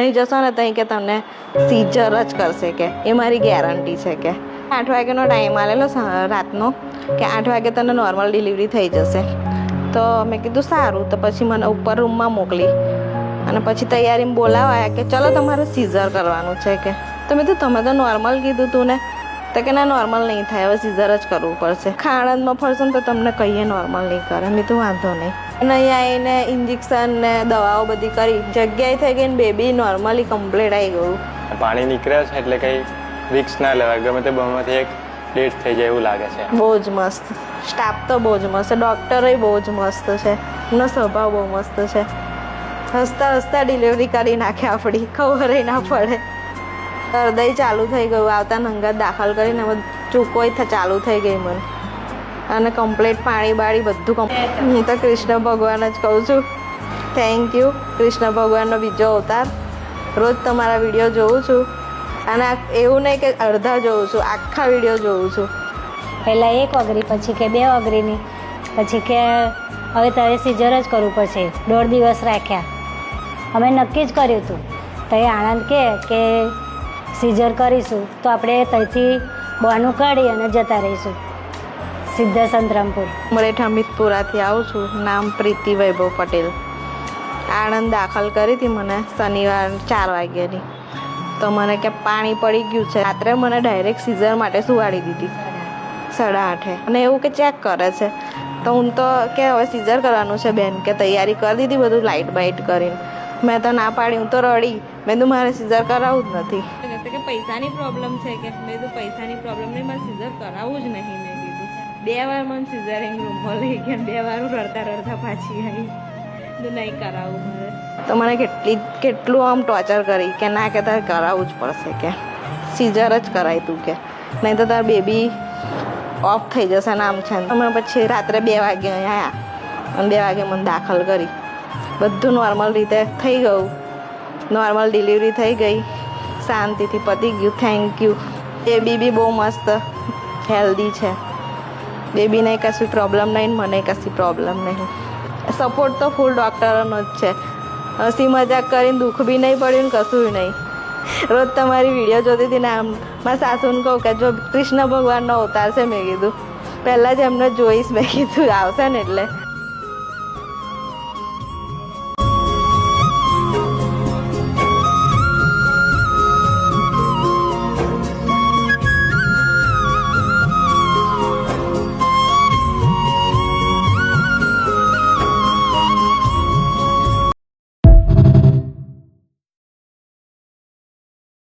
અહીં જશો ને ત્યાં કે તમને સીઝર જ કરશે કે એ મારી ગેરંટી છે કે 8 વાગ્યાનો ટાઈમ આવેલો રાતનો કે 8 વાગે તને નોર્મલ ડિલિવરી થઈ જશે. તો મેં કીધું સારું. તો પછી મને ઉપર રૂમમાં મોકલી અને પછી તૈયારીમાં બોલાવાયા કે ચલો તમારે સીઝર કરવાનું છે કે. તો મેં કીધું તમે તો નોર્મલ કીધું તું ને. તો કે ના નોર્મલ નહીં થાય, હવે સીઝર જ કરવું પડશે. ખાણંદમાં ફરશો ને તો તમને કહીએ નોર્મલ નહીં કરે. મેં તો વાંધો નહીં. અને અહીંયા આવીને ઇન્જેક્શન ને દવાઓ બધી કરી જગ્યાએ થઈ ગઈ ને બેબી નોર્મલી કમ્પ્લીટ આવી ગયું. પાણી નીકળે છે એટલે કંઈ રિક્સ ના લેવાય, ગમે તે બનવાથી એક ડેટ થઈ જાય એવું લાગે છે. બહુ જ મસ્ત સ્ટાફ તો બહુ જ મસ્ત, ડૉક્ટરો બહુ જ મસ્ત છે, એમનો સ્વભાવ બહુ મસ્ત છે. હસતા હસતા ડિલિવરી કરી નાખે આપણી, ખબર ના પડે. હૃદય ચાલુ થઈ ગયું, આવતા નંગત દાખલ કરીને ચૂકોઈ ચાલુ થઈ ગઈ મને. અને કમ્પ્લીટ પાણી બાળી બધું હું તો કૃષ્ણ ભગવાન જ કહું છું. થેન્ક યુ કૃષ્ણ ભગવાનનો બીજો અવતાર. રોજ તમારા વિડીયો જોઉં છું અને એવું નહીં કે અડધા જોઉં છું, આખા વિડીયો જોઉં છું. પહેલાં 1 ઓગરી, પછી કે 2 ઓગરીની, પછી કે હવે તારે સીઝર જ કરવું પડશે. 1.5 દિવસ રાખ્યા. અમે નક્કી જ કર્યું હતું. તો એ આણંદ કે સીઝર કરીશું તો આપણે ત્યાંથી બહાનું કાઢી અને જતા રહીશું સીધા સંતરામપુર. મરેઠા મિતપુરાથી આવું છું. નામ પ્રીતિ વૈભવ પટેલ. આણંદ દાખલ કરી હતી મને શનિવાર 4 વાગ્યાની. તો મને કે પાણી પડી ગયું છે. રાત્રે મને ડાયરેક્ટ સીઝર માટે સુવાડી દીધી 8:30. અને એવું કે ચેક કરે છે. તો હું તો કે હવે સીઝર કરવાનું છે બેન, કે તૈયારી કરી દીધી બધું લાઇટ બાઇટ કરીને. મેં તો ના પાડી, હું તો રડી. મેં તો મારે સીઝર કરાવવું જ નથી. કે પૈસાની પ્રોબ્લેમ છે કે. મેં તો પૈસાની પ્રોબ્લેમ નહીં, મારે સીઝર કરાવવું જ નહીં. મેં કીધું 2 વાર મને સીઝરિંગ રૂમમાં લઈ ગયા, 2 વાર હું રડતા રડતા પાછી આવી. તો નહીં કરાવવું મારે. તો મને કેટલું આમ ટોર્ચર કરી કે ના કે તારે કરાવવું જ પડશે કે સીઝર જ કરાય તું કે, નહીં તો તાર બેબી ઓફ થઈ જશે ને આમ છે. અમે પછી રાત્રે 2 વાગે અહીંયા આવ્યા અને 2 વાગે મને દાખલ કરી. બધું નોર્મલ રીતે થઈ ગયું, નોર્મલ ડિલિવરી થઈ ગઈ, શાંતિથી પતી ગયું. Thank you. બેબી બી બહુ મસ્ત હેલ્ધી છે. બેબીને કશું પ્રોબ્લેમ નહીં, મને કશી પ્રોબ્લેમ નહીં. સપોર્ટ તો ફૂલ ડૉક્ટરોનો જ છે. હસી મજાક કરીને દુઃખ બી નહીં પડ્યું ને કશું નહીં. રોજ તમારી વિડીયો જોતી હતી ને આમ મારા સાસુને કહું કે જો કૃષ્ણ ભગવાનનો અવતાર છે. મેં કીધું પહેલાં જ એમને જોઈશ, મેં કીધું આવશે ને એટલે